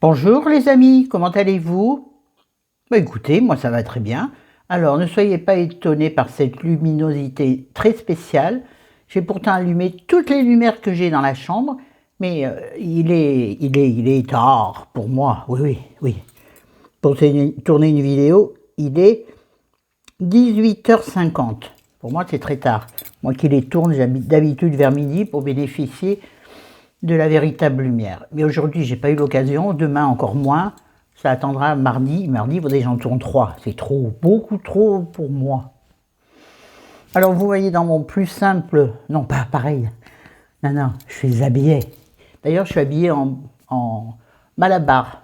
Bonjour les amis, comment allez-vous? Écoutez, moi ça va très bien. Alors ne soyez pas étonnés par cette luminosité très spéciale. J'ai pourtant allumé toutes les lumières que j'ai dans la chambre, mais il est tard pour moi. Oui, oui, oui. Pour tourner une vidéo, il est 18h50. Pour moi c'est très tard. Moi qui les tourne, j'habite d'habitude vers midi pour bénéficier de la véritable lumière. Mais aujourd'hui, j'ai pas eu l'occasion, demain encore moins. Ça attendra mardi. Mardi, vous j'en tourne 3. C'est trop, beaucoup trop pour moi. Alors, vous voyez dans mon plus simple... Non, pas pareil. Non, non, je suis habillé. D'ailleurs, je suis habillé en malabar.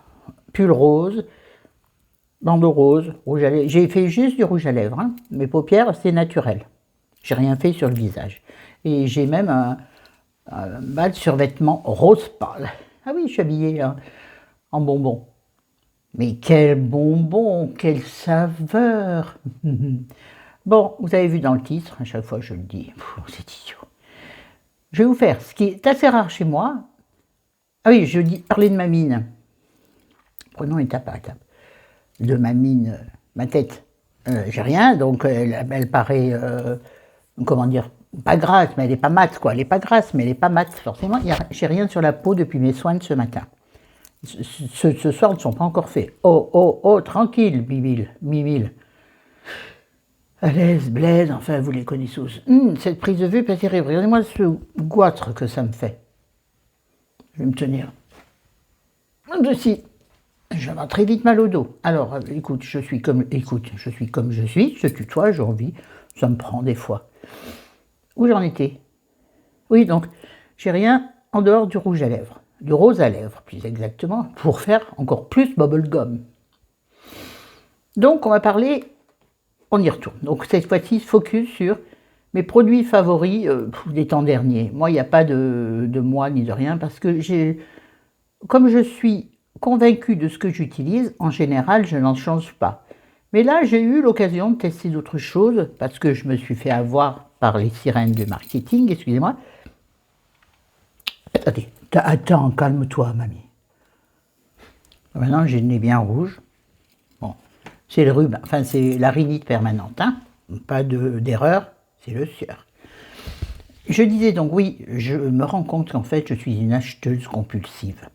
Pull rose, bandeau rose, rouge à lèvres. J'ai fait juste du rouge à lèvres. Hein. Mes paupières, c'est naturel. J'ai rien fait sur le visage. Et j'ai même un bas de survêtement rose pâle. Ah oui, je suis habillée en bonbons. Mais quel bonbon, quelle saveur. Bon, vous avez vu dans le titre, à chaque fois je le dis, c'est idiot. Je vais vous faire ce qui est assez rare chez moi. Ah oui, je dis parler de ma mine. Prenons étape par étape. De ma mine, ma tête. J'ai rien, donc elle paraît, comment dire, pas grasse, mais elle n'est pas mate, quoi. Elle n'est pas grasse, mais elle n'est pas mate, forcément. J'ai rien sur la peau depuis mes soins de ce matin. Ce soir ne sont pas encore faits. Oh, oh, oh, tranquille, Bibil, Bibil. À l'aise, Blaise, enfin, vous les connaissez tous. Cette prise de vue est pas terrible. Regardez-moi ce goitre que ça me fait. Je vais me tenir. Si, je vais avoir très vite mal au dos. Alors, écoute, je suis comme je suis, je tutoie, j'ai envie, ça me prend des fois. Où j'en étais? Oui, donc, j'ai rien en dehors du rouge à lèvres. Du rose à lèvres, plus exactement, pour faire encore plus bubblegum. Donc, on va parler, on y retourne. Donc, cette fois-ci, focus sur mes produits favoris des temps derniers. Moi, il n'y a pas de moi ni de rien, parce que comme je suis convaincue de ce que j'utilise, en général, je n'en change pas. Mais là, j'ai eu l'occasion de tester d'autres choses, parce que je me suis fait avoir par les sirènes de marketing, excusez-moi. Attends, calme-toi, mamie. Maintenant, j'ai le nez bien rouge. Bon, c'est le rhume, enfin, c'est la rhinite permanente, hein. Pas d'erreur, c'est le sieur. Je disais donc, oui, je me rends compte qu'en fait, je suis une acheteuse compulsive.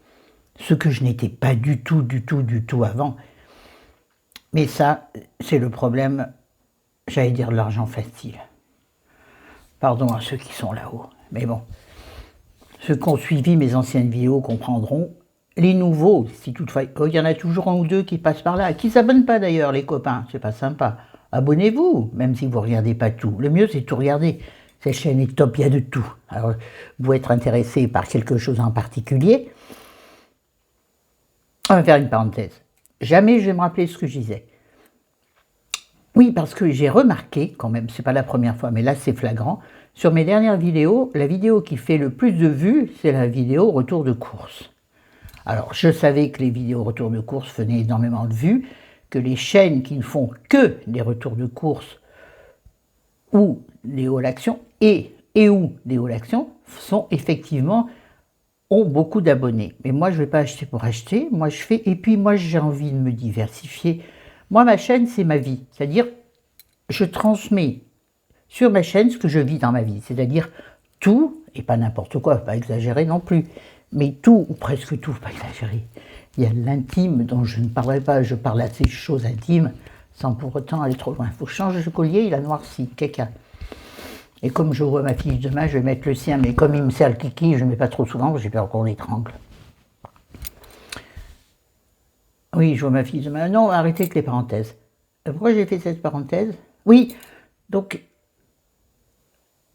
Ce que je n'étais pas du tout avant. Mais ça, c'est le problème, j'allais dire, de l'argent facile. Pardon à ceux qui sont là-haut, mais bon. Ceux qui ont suivi mes anciennes vidéos comprendront. Les nouveaux, si toutefois, il y en a toujours un ou deux qui passent par là, qui ne s'abonnent pas d'ailleurs, les copains, c'est pas sympa. Abonnez-vous, même si vous ne regardez pas tout. Le mieux, c'est de tout regarder. Cette chaîne est top, il y a de tout. Alors, vous êtes intéressé par quelque chose en particulier. On va faire une parenthèse. Jamais je vais me rappeler ce que je disais. Oui, parce que j'ai remarqué, quand même, c'est pas la première fois, mais là c'est flagrant, sur mes dernières vidéos, la vidéo qui fait le plus de vues, c'est la vidéo retour de course. Alors, je savais que les vidéos retour de course faisaient énormément de vues, que les chaînes qui ne font que des retours de course ou des haul actions et ou des haul actions sont effectivement ont beaucoup d'abonnés. Mais moi, je ne vais pas acheter pour acheter. Moi, je fais. Et puis, moi, j'ai envie de me diversifier. Moi, ma chaîne, c'est ma vie. C'est-à-dire, je transmets sur ma chaîne ce que je vis dans ma vie. C'est-à-dire tout, et pas n'importe quoi, pas exagérer non plus, mais tout, ou presque tout, pas exagérer. Il y a l'intime dont je ne parlerai pas. Je parle à ces choses intimes sans pour autant aller trop loin. Il faut changer le collier, il a noirci. Caca. Et comme je vois ma fille demain, je vais mettre le sien, mais comme il me sert le kiki, je ne mets pas trop souvent, j'ai peur qu'on l'étrangle. Oui, je vois ma fille demain. Non, arrêtez avec les parenthèses. Pourquoi j'ai fait cette parenthèse? Oui, donc,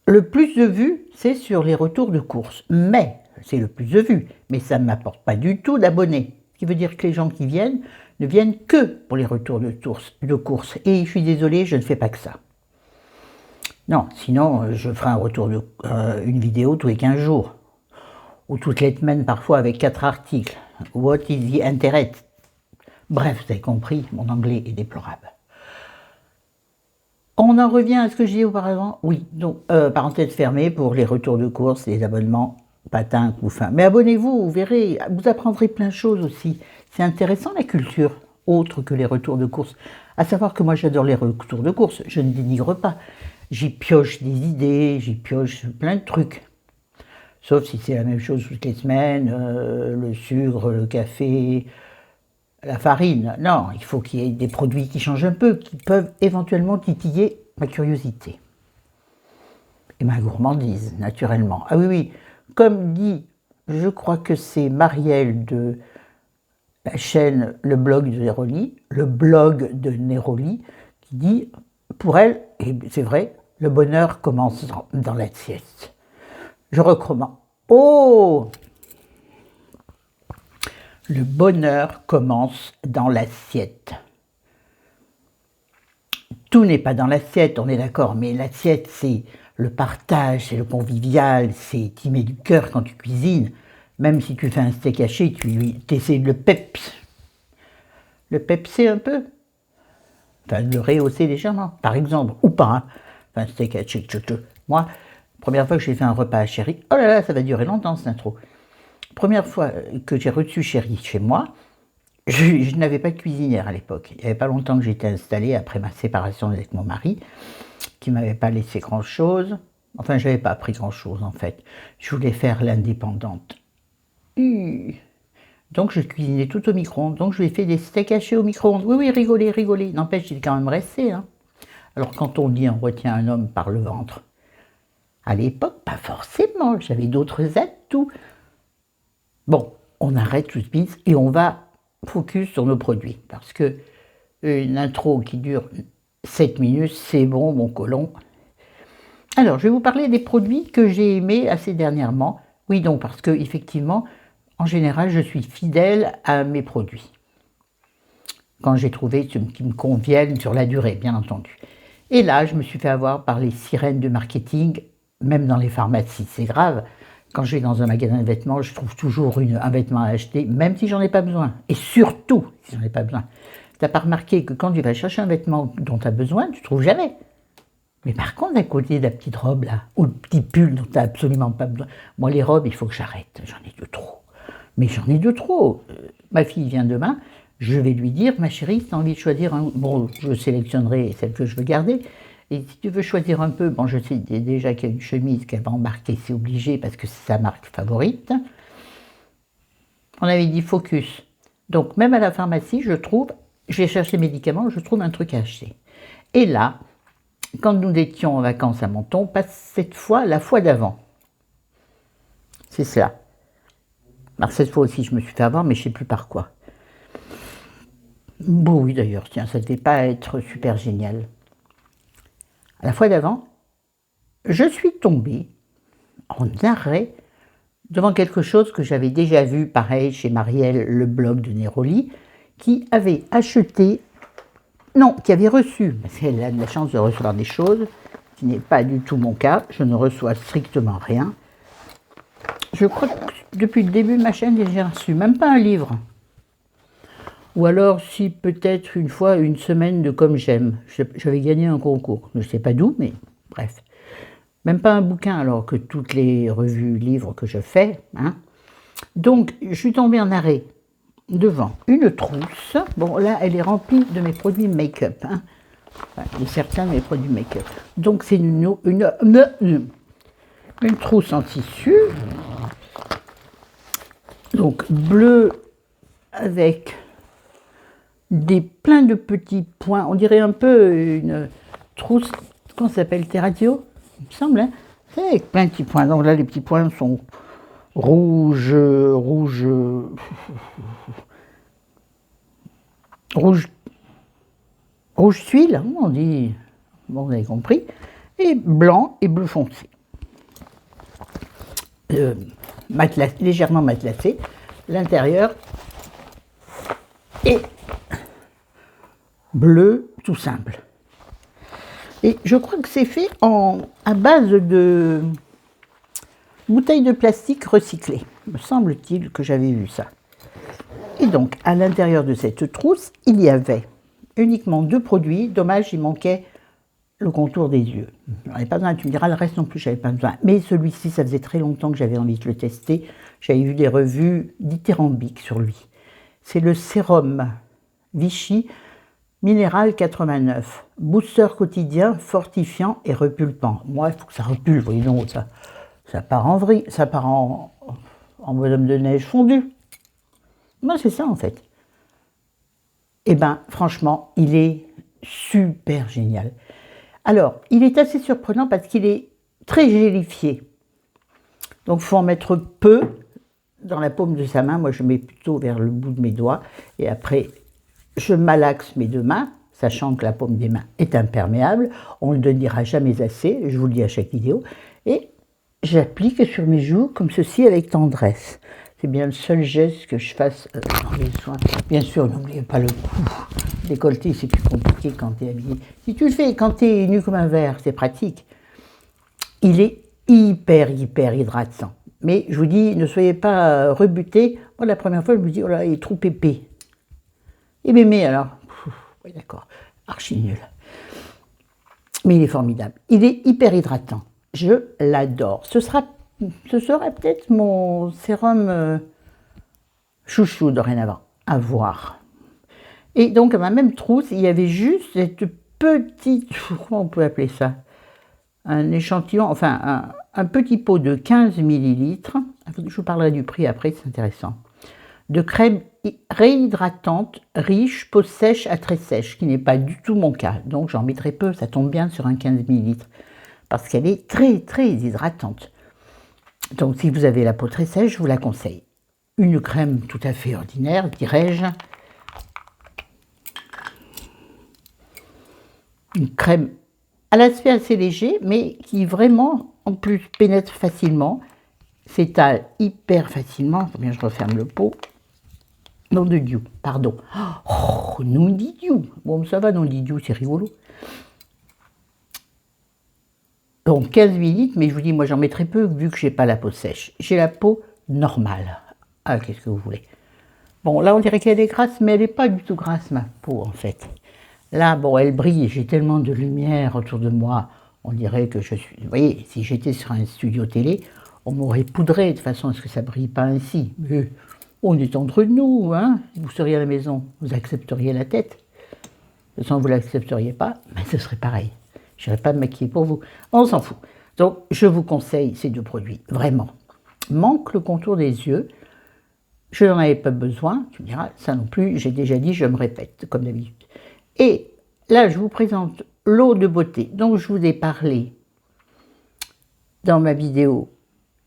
le plus de vues, c'est sur les retours de course. Mais, c'est le plus de vues, mais ça ne m'apporte pas du tout d'abonnés. Ce qui veut dire que les gens qui viennent ne viennent que pour les retours de course. Et je suis désolée, je ne fais pas que ça. Non, sinon je ferai un retour une vidéo tous les 15 jours. Ou toutes les semaines parfois avec 4 articles. What is the internet? Bref, vous avez compris, mon anglais est déplorable. On en revient à ce que j'ai dit auparavant. Oui, donc parenthèse fermée pour les retours de course, les abonnements. patin, couffin. Mais abonnez-vous, vous verrez, vous apprendrez plein de choses aussi. C'est intéressant la culture, autre que les retours de course. À savoir que moi j'adore les retours de course, je ne dénigre pas. J'y pioche des idées, j'y pioche plein de trucs. Sauf si c'est la même chose toutes les semaines, le sucre, le café, la farine. Non, il faut qu'il y ait des produits qui changent un peu, qui peuvent éventuellement titiller ma curiosité. Et ma gourmandise, naturellement. Ah oui, oui, comme dit, je crois que c'est Marielle de la chaîne Le Blog de Néroli, qui dit, pour elle, et c'est vrai, le bonheur commence dans la sieste. Je recommande. Oh! Le bonheur commence dans l'assiette. Tout n'est pas dans l'assiette, on est d'accord, mais l'assiette, c'est le partage, c'est le convivial, c'est t'y mets du cœur quand tu cuisines. Même si tu fais un steak haché, tu essaies de le peps. Le pepser un peu. Enfin, de le rehausser légèrement, par exemple, ou pas. Hein. Enfin, steak haché, moi, première fois que j'ai fait un repas à Chéri, oh là là, ça va durer longtemps cette intro. Première fois que j'ai reçu Chéri chez moi, je n'avais pas de cuisinière à l'époque. Il n'y avait pas longtemps que j'étais installée après ma séparation avec mon mari, qui ne m'avait pas laissé grand-chose. Enfin, je n'avais pas appris grand-chose en fait. Je voulais faire l'indépendante. Donc je cuisinais tout au micro-ondes. Donc je lui ai fait des steaks hachés au micro-ondes. Oui, oui, rigolez, rigolez. N'empêche, il est quand même resté. Hein. Alors quand on dit on retient un homme par le ventre, à l'époque, pas forcément. J'avais d'autres atouts. Bon, on arrête tout de suite et on va focus sur nos produits. Parce que une intro qui dure 7 minutes, c'est bon, mon colon. Alors, je vais vous parler des produits que j'ai aimés assez dernièrement. Oui, donc, parce que effectivement, en général, je suis fidèle à mes produits. Quand j'ai trouvé ceux qui me conviennent sur la durée, bien entendu. Et là, je me suis fait avoir par les sirènes de marketing, même dans les pharmacies. C'est grave. Quand je vais dans un magasin de vêtements, je trouve toujours un vêtement à acheter, même si j'en ai pas besoin. Et surtout, si j'en ai pas besoin. Tu n'as pas remarqué que quand tu vas chercher un vêtement dont tu as besoin, tu ne trouves jamais. Mais par contre, à côté de la petite robe là, ou le petit pull dont tu n'as absolument pas besoin, moi les robes, il faut que j'arrête, j'en ai de trop. Mais j'en ai de trop. Ma fille vient demain, je vais lui dire, ma chérie, si tu as envie de choisir un... Bon, je sélectionnerai celle que je veux garder. Et si tu veux choisir un peu, bon, je sais déjà qu'il y a une chemise qu'elle va embarquer, c'est obligé parce que c'est sa marque favorite. On avait dit focus. Donc, même à la pharmacie, je trouve, je vais chercher médicaments, je trouve un truc à acheter. Et là, quand nous étions en vacances à Menton, pas cette fois, la fois d'avant. C'est cela. Alors, cette fois aussi, je me suis fait avoir, mais je ne sais plus par quoi. Bon, oui, d'ailleurs, tiens, ça ne devait pas être super génial. La fois d'avant, je suis tombée en arrêt devant quelque chose que j'avais déjà vu, pareil, chez Marielle, le blog de Néroli, qui avait acheté, non, qui avait reçu, parce qu'elle a de la chance de recevoir des choses, qui n'est pas du tout mon cas, je ne reçois strictement rien. Je crois que depuis le début de ma chaîne, j'ai reçu même pas un livre. Ou alors, si peut-être une fois, une semaine de Comme j'aime. J'avais gagné un concours. Je ne sais pas d'où, mais bref. Même pas un bouquin, alors que toutes les revues, livres que je fais. Hein. Donc, je suis tombée en arrêt devant une trousse. Bon, là, elle est remplie de mes produits make-up. Hein. Enfin, de certains de mes produits make-up. Donc, c'est une trousse en tissu. Donc, bleu avec plein de petits points, on dirait un peu une trousse, comment ça s'appelle, Terratio, il me semble, hein, c'est avec plein de petits points. Donc là, les petits points sont rouge, tuile, on dit, bon, vous avez compris, et blanc et bleu foncé. Légèrement matelassé, l'intérieur est bleu tout simple. Et je crois que c'est fait à base de bouteilles de plastique recyclées. Me semble-t-il que j'avais vu ça. Et donc, à l'intérieur de cette trousse, il y avait uniquement 2 produits. Dommage, il manquait le contour des yeux. J'en avais pas besoin, tu me diras, le reste non plus, j'avais pas besoin. Mais celui-ci, ça faisait très longtemps que j'avais envie de le tester. J'avais vu des revues dithyrambiques sur lui. C'est le sérum Vichy Minéral 89. Booster quotidien, fortifiant et repulpant. Moi, il faut que ça repulpe, voyez donc, ça part en vrille, ça part en bonhomme de neige fondu. Moi, c'est ça, en fait. Eh bien, franchement, il est super génial. Alors, il est assez surprenant parce qu'il est très gélifié. Donc, il faut en mettre peu dans la paume de sa main. Moi, je mets plutôt vers le bout de mes doigts. Et après, je malaxe mes deux mains, sachant que la paume des mains est imperméable. On ne le dira jamais assez, je vous le dis à chaque vidéo. Et j'applique sur mes joues comme ceci avec tendresse. C'est bien le seul geste que je fasse dans les soins. Bien sûr, n'oubliez pas le cou. Décolleté, c'est plus compliqué quand tu es habillé. Si tu le fais quand tu es nu comme un verre, c'est pratique. Il est hyper hydratant. Mais je vous dis, ne soyez pas rebutés. Moi, la première fois, je me dis, oh là, il est trop épais. Et mémé alors, oui, d'accord, archi nul. Mais il est formidable. Il est hyper hydratant. Je l'adore. Ce sera peut-être mon sérum chouchou dorénavant, à voir. Et donc, à ma même trousse, il y avait juste cette petite, comment on peut appeler ça? Un échantillon, enfin, un petit pot de 15 millilitres. Je vous parlerai du prix après, c'est intéressant. De crème réhydratante, riche, peau sèche à très sèche, qui n'est pas du tout mon cas. Donc, j'en mettrai peu, ça tombe bien sur un 15 millilitres. Parce qu'elle est très hydratante. Donc, si vous avez la peau très sèche, je vous la conseille. Une crème tout à fait ordinaire, dirais-je. Une crème à l'aspect assez léger, mais qui vraiment, en plus, pénètre facilement, s'étale hyper facilement. Faut bien que je referme le pot. Non de Dieu, pardon. Oh, non de Dieu. Bon, ça va, non de Dieu, c'est rigolo. Donc 15 millilitres, mais je vous dis, moi j'en mets très peu vu que j'ai pas la peau sèche. J'ai la peau normale. Ah, qu'est-ce que vous voulez? Bon, là on dirait qu'elle est grasse, mais elle n'est pas du tout grasse, ma peau, en fait. Là, bon, elle brille, j'ai tellement de lumière autour de moi, on dirait que je suis... Vous voyez, si j'étais sur un studio télé, on m'aurait poudré, de toute façon, est-ce que ça brille pas ainsi? Mais on est entre nous, hein? Vous seriez à la maison, vous accepteriez la tête. De toute façon, vous ne l'accepteriez pas, mais ce serait pareil. Je n'irai pas me maquiller pour vous. On s'en fout. Donc, je vous conseille ces deux produits, vraiment. Manque le contour des yeux. Je n'en avais pas besoin. Tu me diras, ça non plus, j'ai déjà dit, je me répète, comme d'habitude. Et là, je vous présente l'eau de beauté dont je vous ai parlé dans ma vidéo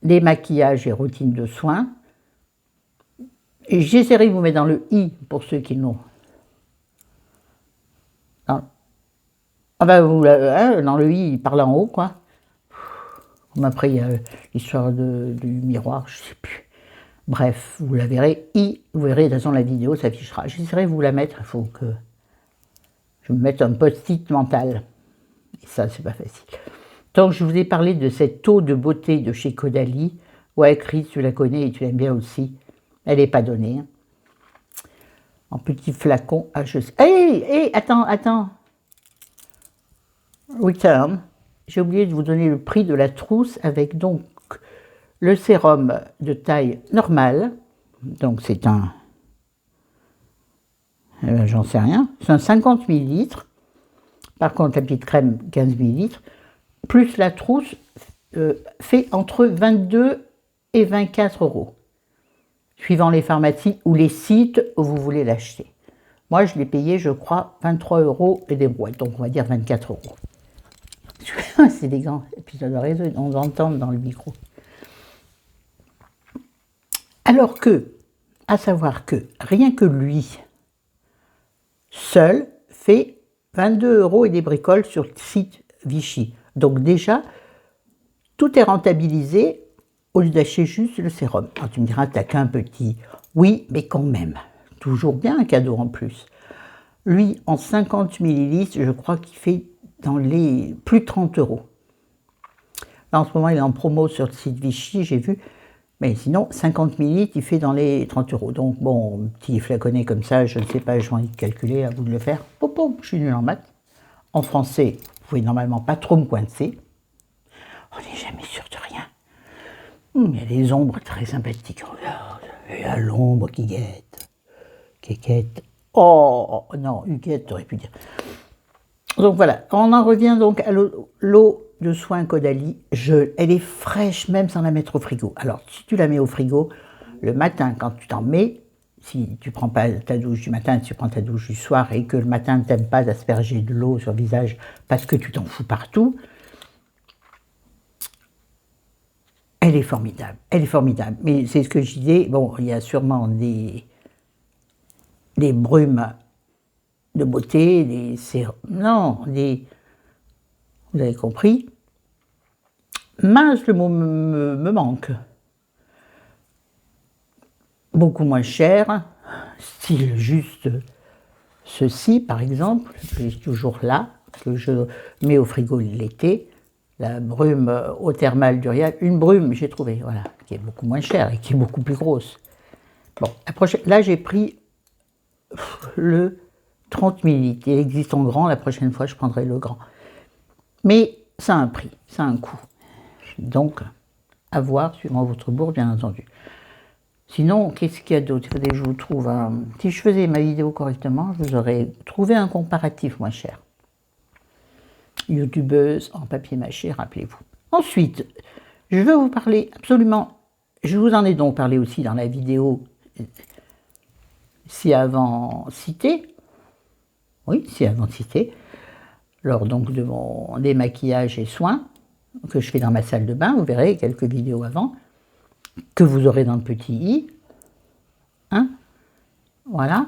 des maquillages et routines de soins. Et j'essaierai de vous mettre dans le i pour ceux qui l'ont. Ah ben, dans le i, il parle en haut, quoi. Comme après, il y a l'histoire du miroir, je ne sais plus. Bref, vous la verrez, vous verrez, de toute façon, la vidéo s'affichera. J'essaierai de vous la mettre, il faut que je me mette un post-it mental. Et ça, c'est pas facile. Donc, je vous ai parlé de cette eau de beauté de chez Caudalie. Ouais, Chris, tu la connais et tu l'aimes bien aussi. Elle n'est pas donnée. En petit flacon. Ah, je sais. Hé, attends. Return. J'ai oublié de vous donner le prix de la trousse avec donc le sérum de taille normale. Donc, c'est un... j'en sais rien. C'est un 50 millilitres. Par contre, la petite crème, 15 millilitres. Plus la trousse fait entre 22 et 24 €. Suivant les pharmacies ou les sites où vous voulez l'acheter. Moi, je l'ai payé, je crois, 23 € et des brouettes. Donc, on va dire 24 €. C'est des gants. Et puis, ça doit résonner. On entend dans le micro. Alors que, à savoir que, rien que lui, seul, fait 22 € et des bricoles sur le site Vichy. Donc déjà, tout est rentabilisé au lieu d'acheter juste le sérum. Alors tu me diras, t'as qu'un petit. Oui, mais quand même. Toujours bien un cadeau en plus. Lui, en 50 millilitres, je crois qu'il fait dans les plus de 30 €. Là, en ce moment, il est en promo sur le site Vichy, j'ai vu. Mais sinon, 50 millilitres, il fait dans les 30 €. Donc, bon, petit flaconnet comme ça, je ne sais pas, je vais en calculer, à vous de le faire. Je suis nul en maths. En français, pouvez normalement pas trop me coincer. On n'est jamais sûr de rien. Il y a des ombres très sympathiques. Regarde, il y a l'ombre qui guette. Qui guette. Oh, non, Huguette, t'aurais pu dire. Donc voilà, on en revient donc à l'eau de soin Caudalie. Elle est fraîche même sans la mettre au frigo. Alors, si tu la mets au frigo, le matin, quand tu t'en mets, si tu ne prends pas ta douche du matin, si tu prends ta douche du soir et que le matin, tu n'aimes pas d'asperger de l'eau sur le visage parce que tu t'en fous partout, elle est formidable. Elle est formidable. Mais c'est ce que je disais, bon, il y a sûrement des brumes de beauté, non, vous avez compris. Mince, le mot me manque. Beaucoup moins cher, style juste ceci par exemple, j'ai toujours là, que je mets au frigo l'été, la brume eau thermale d'Urial, une brume j'ai trouvé, voilà, qui est beaucoup moins chère et qui est beaucoup plus grosse. Bon, là j'ai pris le 30 ml, il existe en grand, la prochaine fois je prendrai le grand. Mais ça a un prix, ça a un coût. Donc, à voir suivant votre bourse, bien entendu. Sinon, qu'est-ce qu'il y a d'autre? Il faudrait que je vous trouve un... Si je faisais ma vidéo correctement, je vous aurais trouvé un comparatif moins cher. Youtubeuse en papier mâché, rappelez-vous. Ensuite, je veux vous parler absolument... Je vous en ai donc parlé aussi dans la vidéo ci-avant citée. Oui, ci-avant citée. Lors donc de mon démaquillage et soins que je fais dans ma salle de bain. Vous verrez quelques vidéos avant que vous aurez dans le petit i. Hein? Voilà.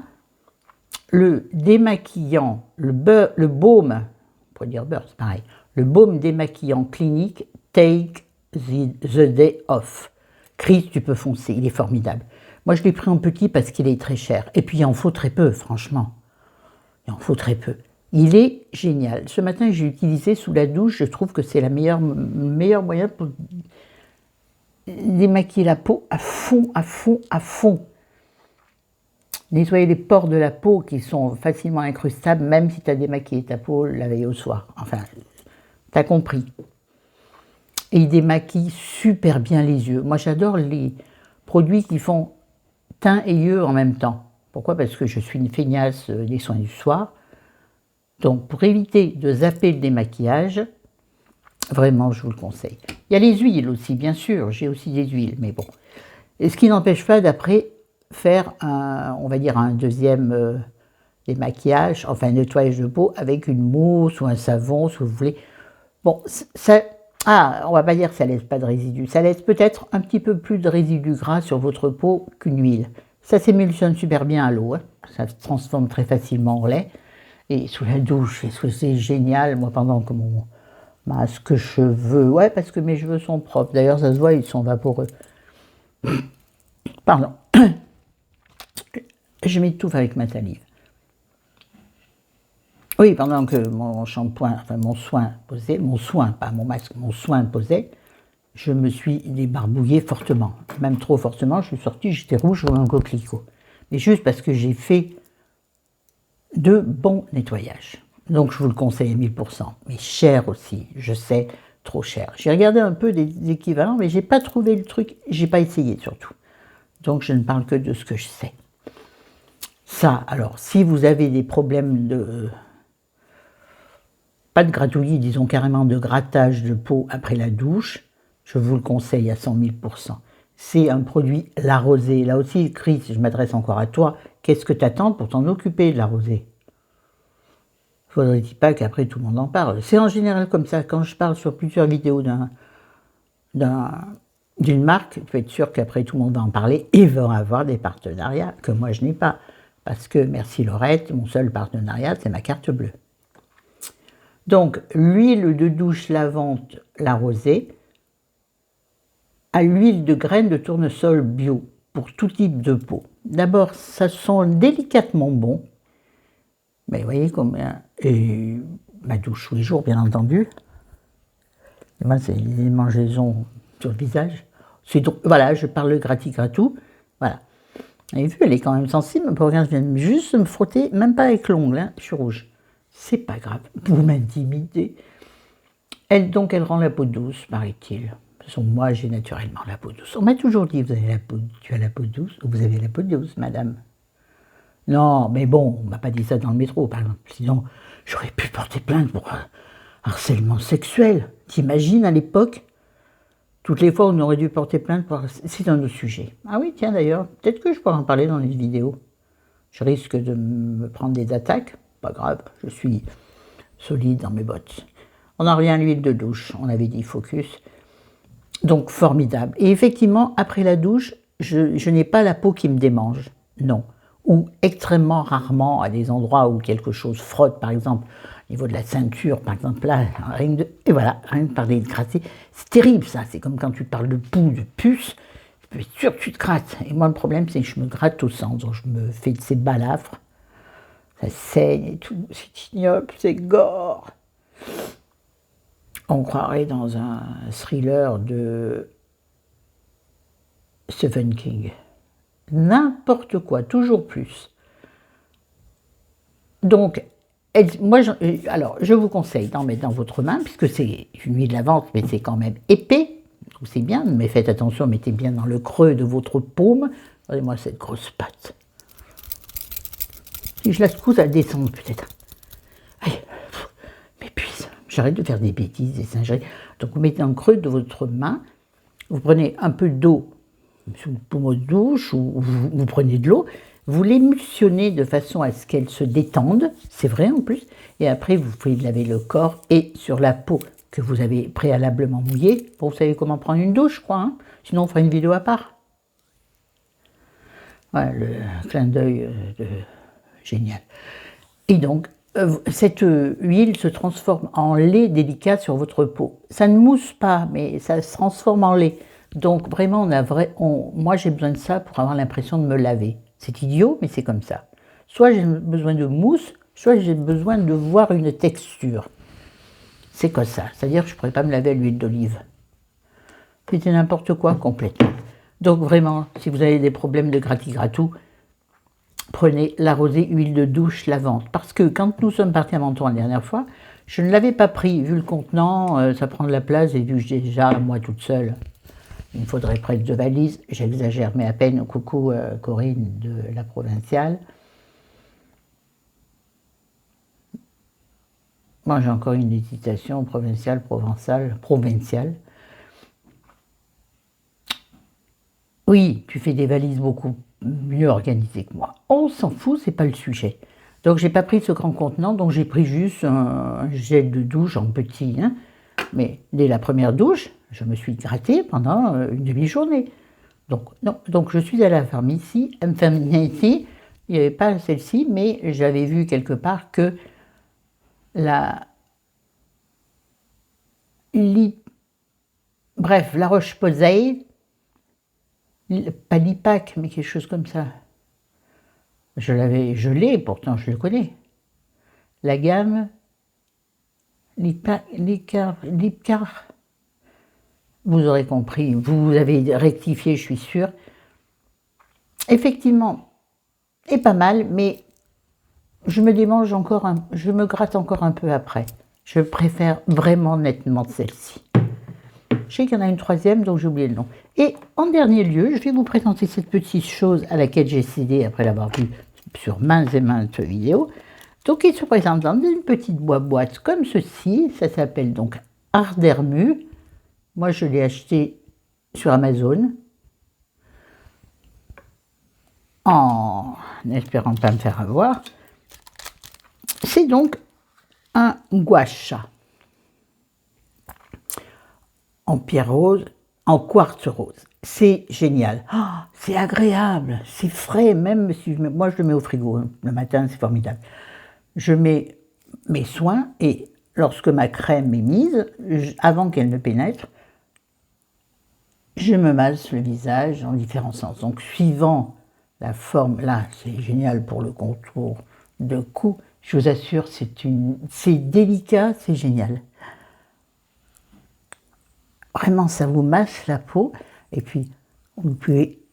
Le démaquillant, le baume, on pourrait dire beurre, c'est pareil. Le baume démaquillant clinique Take the Day Off. Chris, tu peux foncer, il est formidable. Moi, je l'ai pris en petit parce qu'il est très cher. Et puis, il en faut très peu, franchement. Il en faut très peu. Il est génial. Ce matin, j'ai utilisé sous la douche. Je trouve que c'est le meilleur moyen pour démaquiller la peau à fond, à fond, à fond. Nettoyer les pores de la peau qui sont facilement incrustables, même si tu as démaquillé ta peau la veille au soir. Enfin, tu as compris. Et il démaquille super bien les yeux. Moi, j'adore les produits qui font teint et yeux en même temps. Pourquoi? Parce que je suis une feignasse des soins du soir. Donc, pour éviter de zapper le démaquillage, vraiment, je vous le conseille. Il y a les huiles aussi, bien sûr. J'ai aussi des huiles, mais bon. Et ce qui n'empêche pas d'après faire on va dire un deuxième démaquillage, enfin un nettoyage de peau avec une mousse ou un savon, si vous voulez. Bon, ça, on va pas dire que ça laisse pas de résidus. Ça laisse peut-être un petit peu plus de résidus gras sur votre peau qu'une huile. Ça s'émulsionne super bien à l'eau. Hein. Ça se transforme très facilement en lait. Et sous la douche, c'est génial. Moi, pendant que mon masque cheveux, ouais, parce que mes cheveux sont propres. D'ailleurs, ça se voit, ils sont vaporeux. Pardon. Je m'étouffe avec ma salive. Oui, pendant que mon shampoing, enfin mon soin posait, mon soin, pas mon masque, mon soin posait, je me suis débarbouillée fortement. Même trop fortement, je suis sortie, j'étais rouge comme un coquelicot. Mais juste parce que j'ai fait de bons nettoyages. Donc je vous le conseille à 1000%. Mais cher aussi, je sais, trop cher. J'ai regardé un peu des équivalents, mais j'ai pas trouvé le truc, j'ai pas essayé surtout. Donc je ne parle que de ce que je sais. Ça, alors, si vous avez des problèmes de... pas de gratouillis, disons carrément de grattage de peau après la douche, je vous le conseille à 100 000%. C'est un produit La Rosée. Là aussi, Chris, je m'adresse encore à toi. Qu'est-ce que tu attends pour t'en occuper de La Rosée? Il ne faudrait pas qu'après tout le monde en parle. C'est en général comme ça. Quand je parle sur plusieurs vidéos d'une marque, tu peux être sûr qu'après tout le monde va en parler et va avoir des partenariats que moi je n'ai pas. Parce que, merci Laurette, mon seul partenariat, c'est ma carte bleue. Donc, l'huile de douche lavante La Rosée à l'huile de graines de tournesol bio pour tout type de peau. D'abord, ça sent délicatement bon. Mais vous voyez combien... Et ma douche tous les jours, bien entendu. Et moi, c'est les mangeaisons sur le visage. Voilà, je parle gratis-gratou. Voilà. Vous avez vu, elle est quand même sensible. Regarde, je viens juste me frotter, même pas avec l'ongle, hein, je suis rouge. c'est pas grave, vous m'intimidez. Donc elle rend la peau douce, paraît-il. De toute façon, moi j'ai naturellement la peau douce. On m'a toujours dit, tu as la peau douce, ou vous avez la peau douce, madame. Non, mais bon, on m'a pas dit ça dans le métro, par exemple. Sinon, j'aurais pu porter plainte pour harcèlement sexuel. T'imagines à l'époque, toutes les fois où on aurait dû porter plainte pour... C'est un autre sujet. Ah oui, tiens d'ailleurs, peut-être que je pourrais en parler dans une vidéo. Je risque de me prendre des attaques. Pas grave, je suis solide dans mes bottes. On en revient à l'huile de douche, on avait dit focus. Donc formidable. Et effectivement, après la douche, je n'ai pas la peau qui me démange. Non. Ou extrêmement rarement à des endroits où quelque chose frotte, par exemple, au niveau de la ceinture, par exemple, là, et voilà, rien que parler de gratter, c'est terrible ça, c'est comme quand tu parles de poux, de puce, tu peux être sûr que tu te grattes. Et moi, le problème, c'est que je me gratte au centre, je me fais de ces balafres, ça saigne et tout, c'est ignoble, c'est gore. On croirait dans un thriller de Stephen King. N'importe quoi, toujours plus. Donc, moi, alors, je vous conseille d'en mettre dans votre main, puisque c'est une huile lavante, mais c'est quand même épais. Donc c'est bien, mais faites attention, mettez bien dans le creux de votre paume. Regardez-moi cette grosse patte. Si je la secoue, ça descend peut-être. Allez, m'épuise. J'arrête de faire des bêtises, des singeries. Donc vous mettez dans le creux de votre main, vous prenez un peu d'eau sous le pommeau de douche, ou vous prenez de l'eau, vous l'émulsionnez de façon à ce qu'elle se détende, c'est vrai en plus, et après vous pouvez laver le corps et sur la peau que vous avez préalablement mouillée. Bon, vous savez comment prendre une douche, je crois, hein, sinon on fera une vidéo à part. Voilà, le clin d'œil génial. Et donc, cette huile se transforme en lait délicat sur votre peau. Ça ne mousse pas, mais ça se transforme en lait. Donc vraiment, moi j'ai besoin de ça pour avoir l'impression de me laver. C'est idiot, mais c'est comme ça. Soit j'ai besoin de mousse, soit j'ai besoin de voir une texture. C'est comme ça. C'est-à-dire que je ne pourrais pas me laver à l'huile d'olive. C'était n'importe quoi complètement. Donc vraiment, si vous avez des problèmes de gratis-gratou, prenez la rosée huile de douche lavante. Parce que quand nous sommes partis à Menton la dernière fois, je ne l'avais pas pris. Vu le contenant, ça prend de la place et vu que j'ai déjà moi toute seule. Il me faudrait presque 2 valises, j'exagère, mais à peine. Coucou Corinne de la Provinciale. Moi j'ai encore une hésitation, provinciale, provinciale. Oui, tu fais des valises beaucoup mieux organisées que moi. On s'en fout, c'est pas le sujet. Donc j'ai pas pris ce grand contenant, donc j'ai pris juste un gel de douche en petit. Hein. Mais dès la première douche, je me suis grattée pendant une demi-journée. Donc, non, donc je suis allée à la pharmacie, il n'y avait pas celle-ci, mais j'avais vu quelque part que la Roche-Posay, pas l'IPAC, mais quelque chose comme ça. Je l'ai, pourtant je le connais. La gamme Lipcar, vous aurez compris, vous avez rectifié, je suis sûre. Effectivement, est pas mal, mais je me démange encore, je me gratte encore un peu après. Je préfère vraiment nettement celle-ci. Je sais qu'il y en a une troisième, donc j'ai oublié le nom. Et en dernier lieu, je vais vous présenter cette petite chose à laquelle j'ai cédé après l'avoir vue sur maintes et maintes vidéos. Donc il se présente dans une petite boîte comme ceci. Ça s'appelle donc Ardermu. Moi je l'ai acheté sur Amazon. En espérant pas me faire avoir. C'est donc un gua sha. En pierre rose, en quartz rose. C'est génial. Oh, c'est agréable, c'est frais, même si moi je le mets au frigo. Hein. Le matin, c'est formidable. Je mets mes soins et lorsque ma crème est mise, avant qu'elle ne pénètre, je me masse le visage en différents sens. Donc suivant la forme, là c'est génial pour le contour de cou, je vous assure, c'est délicat, c'est génial. Vraiment, ça vous masse la peau, et puis vous pouvez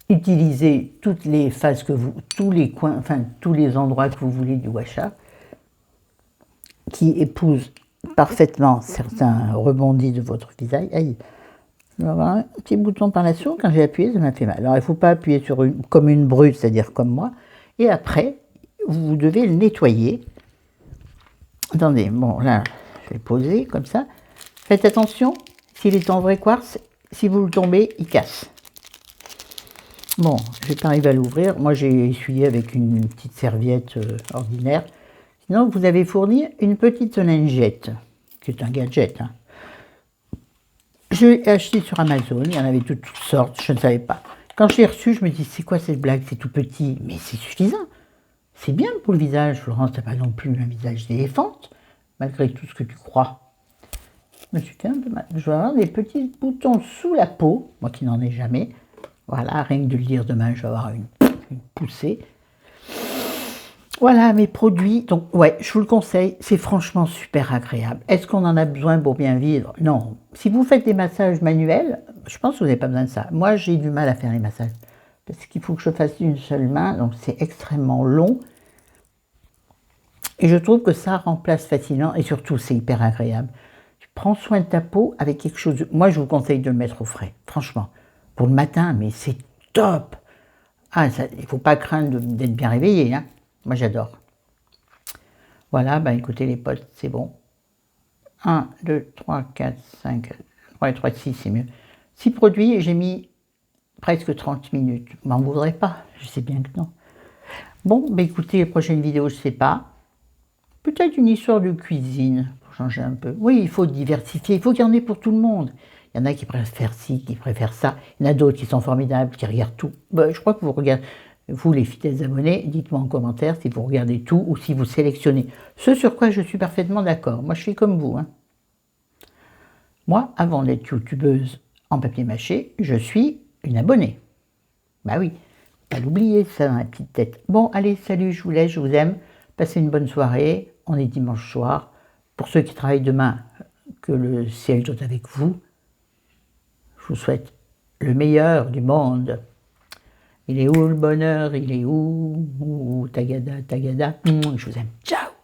Utilisez toutes les faces que vous, tous les coins, enfin tous les endroits que vous voulez du gua sha, qui épousent parfaitement certains rebondis de votre visage. Aïe, je vais avoir un petit bouton par là-dessous, quand j'ai appuyé, ça m'a fait mal. Alors il ne faut pas appuyer sur comme une brute, c'est-à-dire comme moi. Et après, vous devez le nettoyer. Attendez, bon là, je vais poser comme ça. Faites attention, s'il est en vrai quartz, si vous le tombez, il casse. Bon, je n'ai pas arrivé à l'ouvrir. Moi, j'ai essuyé avec une petite serviette ordinaire. Sinon, vous avez fourni une petite lingette, qui est un gadget. Hein. Je l'ai acheté sur Amazon, il y en avait de toutes sortes, je ne savais pas. Quand je l'ai reçu, je me dis, c'est quoi cette blague? C'est tout petit, mais c'est suffisant. C'est bien pour le visage, Florence, t'as pas non plus un visage d'éléphante, malgré tout ce que tu crois. Je me suis fait un peu mal. Je vais avoir des petits boutons sous la peau, moi qui n'en ai jamais. Voilà, rien que de le dire demain, je vais avoir une poussée. Voilà mes produits. Donc, ouais, je vous le conseille, c'est franchement super agréable. Est-ce qu'on en a besoin pour bien vivre? Non. Si vous faites des massages manuels, je pense que vous n'avez pas besoin de ça. Moi, j'ai du mal à faire les massages. Parce qu'il faut que je fasse d'une seule main, donc c'est extrêmement long. Et je trouve que ça remplace facilement, et surtout, c'est hyper agréable. Tu prends soin de ta peau avec quelque chose... Moi, je vous conseille de le mettre au frais, franchement. Pour le matin, mais c'est top. Ah, il ne faut pas craindre d'être bien réveillé, hein. Moi, j'adore. Voilà, ben écoutez les potes, c'est bon. 1, 2, 3, 4, 5, 3 et 3, 6, c'est mieux. 6 produits et j'ai mis presque 30 minutes. Vous m'en voudrez pas, je sais bien que non. Bon, ben écoutez, les prochaines vidéos, je sais pas. Peut-être une histoire de cuisine, pour changer un peu. Oui, il faut diversifier, il faut qu'il y en ait pour tout le monde. Il y en a qui préfèrent ci, qui préfèrent ça. Il y en a d'autres qui sont formidables, qui regardent tout. Ben, je crois que vous regardez, vous les fidèles abonnés, dites-moi en commentaire si vous regardez tout ou si vous sélectionnez. Ce sur quoi je suis parfaitement d'accord. Moi, je suis comme vous. Hein. Moi, avant d'être youtubeuse en papier mâché, je suis une abonnée. Bah oui, pas l'oublier ça dans la petite tête. Bon, allez, salut, je vous laisse, je vous aime. Passez une bonne soirée. On est dimanche soir. Pour ceux qui travaillent demain, que le ciel soit avec vous. Je vous souhaite le meilleur du monde. Il est où le bonheur? Il est où? Tagada, tagada. Je vous aime. Ciao!